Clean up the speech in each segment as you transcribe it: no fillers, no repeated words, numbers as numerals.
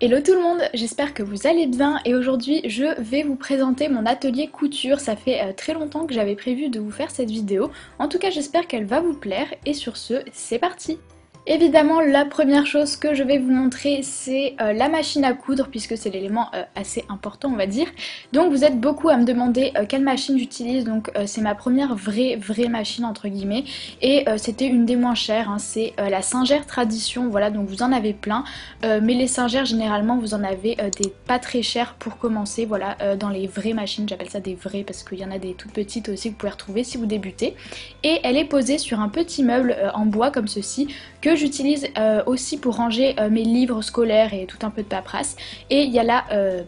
Hello tout le monde, j'espère que vous allez bien et aujourd'hui je vais vous présenter mon atelier couture. Ça fait très longtemps que j'avais prévu de vous faire cette vidéo. En tout cas j'espère qu'elle va vous plaire et sur ce, c'est parti! Évidemment, la première chose que je vais vous montrer, c'est la machine à coudre, puisque c'est l'élément assez important, on va dire. Donc vous êtes beaucoup à me demander quelle machine j'utilise, donc c'est ma première vraie machine, entre guillemets, et c'était une des moins chères, hein. C'est la Singer Tradition, voilà, donc vous en avez plein, mais les Singer, généralement, vous en avez des pas très chers pour commencer, voilà, dans les vraies machines, j'appelle ça des vraies, parce qu'il y en a des toutes petites aussi que vous pouvez retrouver si vous débutez, et elle est posée sur un petit meuble en bois comme ceci, que j'utilise aussi pour ranger mes livres scolaires et tout un peu de paperasse, et il y a la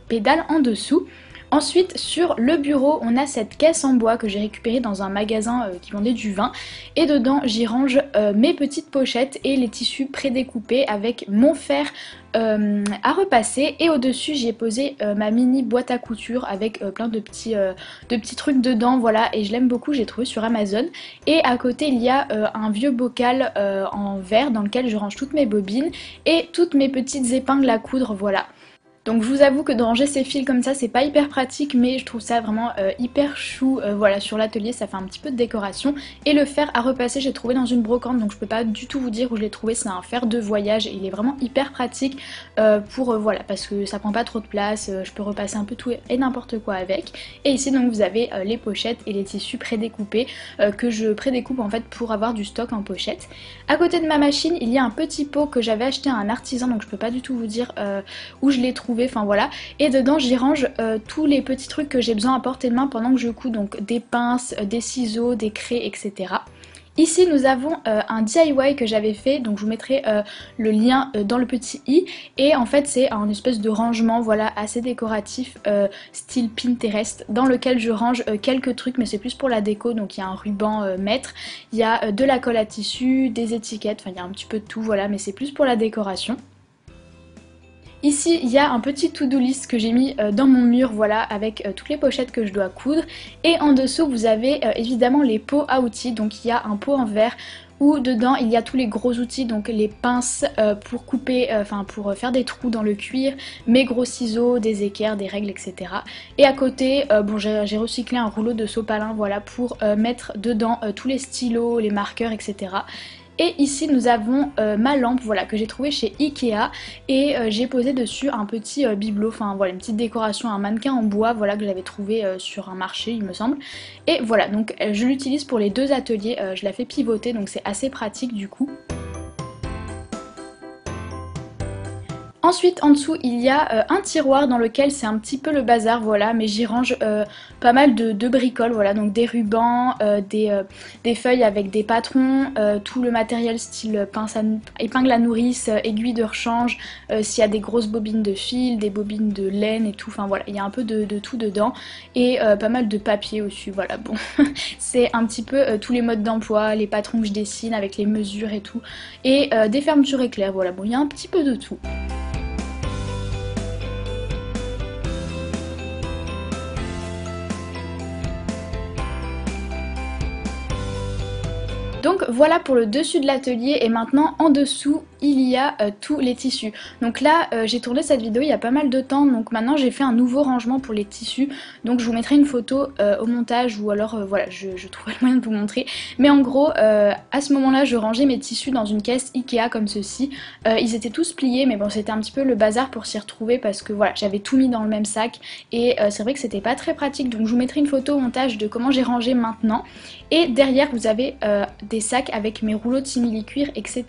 pédale en dessous. Ensuite sur le bureau on a cette caisse en bois que j'ai récupérée dans un magasin qui vendait du vin, et dedans j'y range mes petites pochettes et les tissus prédécoupés avec mon fer à repasser, et au dessus j'ai posé ma mini boîte à couture avec plein de petits trucs dedans, voilà, et je l'aime beaucoup, j'ai trouvé sur Amazon. Et à côté il y a un vieux bocal en verre dans lequel je range toutes mes bobines et toutes mes petites épingles à coudre, voilà. Donc je vous avoue que de ranger ces fils comme ça c'est pas hyper pratique, mais je trouve ça vraiment hyper chou, voilà, sur l'atelier ça fait un petit peu de décoration. Et le fer à repasser j'ai trouvé dans une brocante, donc je peux pas du tout vous dire où je l'ai trouvé, c'est un fer de voyage et il est vraiment hyper pratique pour voilà, parce que ça prend pas trop de place, je peux repasser un peu tout et n'importe quoi avec. Et ici donc vous avez les pochettes et les tissus prédécoupés que je prédécoupe en fait pour avoir du stock en pochette. À côté de ma machine il y a un petit pot que j'avais acheté à un artisan, donc je peux pas du tout vous dire où je l'ai trouvé, enfin voilà, et dedans j'y range tous les petits trucs que j'ai besoin à portée de main pendant que je couds, donc des pinces, des ciseaux, des craies, etc. Ici nous avons un DIY que j'avais fait, donc je vous mettrai le lien dans le petit i, et en fait c'est un espèce de rangement, voilà, assez décoratif, style Pinterest, dans lequel je range quelques trucs, mais c'est plus pour la déco, donc il y a un ruban mètre, il y a de la colle à tissu, des étiquettes, enfin il y a un petit peu de tout, voilà, mais c'est plus pour la décoration. Ici il y a un petit to-do list que j'ai mis dans mon mur, voilà, avec toutes les pochettes que je dois coudre, et en dessous vous avez évidemment les pots à outils, donc il y a un pot en verre où dedans il y a tous les gros outils, donc les pinces pour couper, enfin pour faire des trous dans le cuir, mes gros ciseaux, des équerres, des règles, etc. Et à côté, bon, j'ai recyclé un rouleau de sopalin, voilà, pour mettre dedans tous les stylos, les marqueurs, etc. Et ici nous avons ma lampe, voilà, que j'ai trouvée chez Ikea, et j'ai posé dessus un petit bibelot, enfin voilà, une petite décoration, un mannequin en bois, voilà, que j'avais trouvé sur un marché il me semble. Et voilà, donc je l'utilise pour les deux ateliers, je la fais pivoter, donc c'est assez pratique du coup. Ensuite en dessous il y a un tiroir dans lequel c'est un petit peu le bazar, voilà, mais j'y range pas mal de bricoles, voilà, donc des rubans, des feuilles avec des patrons, tout le matériel style pince à, épingle à nourrice, aiguille de rechange, s'il y a des grosses bobines de fil, des bobines de laine et tout, enfin voilà, il y a un peu de tout dedans, et pas mal de papier aussi, voilà, bon, c'est un petit peu tous les modes d'emploi, les patrons que je dessine avec les mesures et tout, et des fermetures éclairs, voilà, bon, il y a un petit peu de tout. Donc voilà pour le dessus de l'atelier, et maintenant en dessous il y a tous les tissus. Donc là j'ai tourné cette vidéo il y a pas mal de temps, donc maintenant j'ai fait un nouveau rangement pour les tissus, donc je vous mettrai une photo au montage, ou alors voilà, je trouverai le moyen de vous montrer. Mais en gros à ce moment là je rangeais mes tissus dans une caisse Ikea comme ceci, ils étaient tous pliés, mais bon c'était un petit peu le bazar pour s'y retrouver parce que voilà, j'avais tout mis dans le même sac, et c'est vrai que c'était pas très pratique, donc je vous mettrai une photo au montage de comment j'ai rangé maintenant. Et derrière vous avez des sacs avec mes rouleaux de simili-cuir, etc.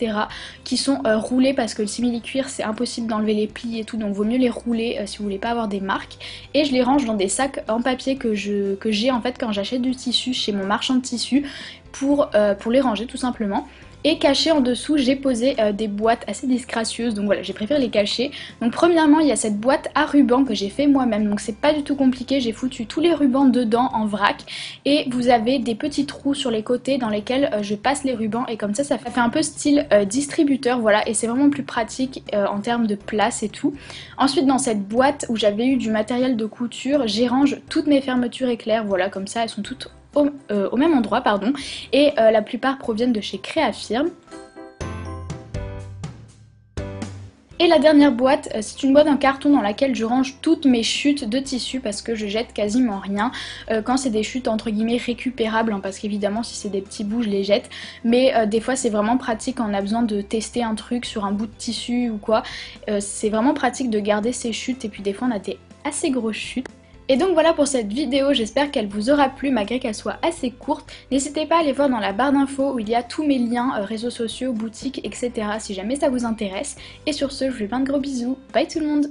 qui sont roulés, parce que le simili-cuir c'est impossible d'enlever les plis et tout, donc vaut mieux les rouler si vous voulez pas avoir des marques. Et je les range dans des sacs en papier que j'ai en fait quand j'achète du tissu chez mon marchand de tissu, pour les ranger tout simplement. Et caché en dessous j'ai posé des boîtes assez disgracieuses, donc voilà, j'ai préféré les cacher. Donc premièrement il y a cette boîte à ruban que j'ai fait moi-même, donc c'est pas du tout compliqué, j'ai foutu tous les rubans dedans en vrac, et vous avez des petits trous sur les côtés dans lesquels je passe les rubans, et comme ça fait un peu style distributeur, voilà, et c'est vraiment plus pratique en termes de place et tout. Ensuite dans cette boîte où j'avais eu du matériel de couture, j'y range toutes mes fermetures éclairs, voilà, comme ça elles sont toutes au même endroit, pardon, et la plupart proviennent de chez Créafirm. Et la dernière boîte, c'est une boîte en carton dans laquelle je range toutes mes chutes de tissu parce que je jette quasiment rien quand c'est des chutes entre guillemets récupérables, hein, parce qu'évidemment si c'est des petits bouts je les jette, mais des fois c'est vraiment pratique quand on a besoin de tester un truc sur un bout de tissu ou quoi, c'est vraiment pratique de garder ces chutes et puis des fois on a des assez grosses chutes. Et donc voilà pour cette vidéo, j'espère qu'elle vous aura plu malgré qu'elle soit assez courte. N'hésitez pas à aller voir dans la barre d'infos où il y a tous mes liens, réseaux sociaux, boutiques, etc. si jamais ça vous intéresse. Et sur ce, je vous fais plein de gros bisous. Bye tout le monde!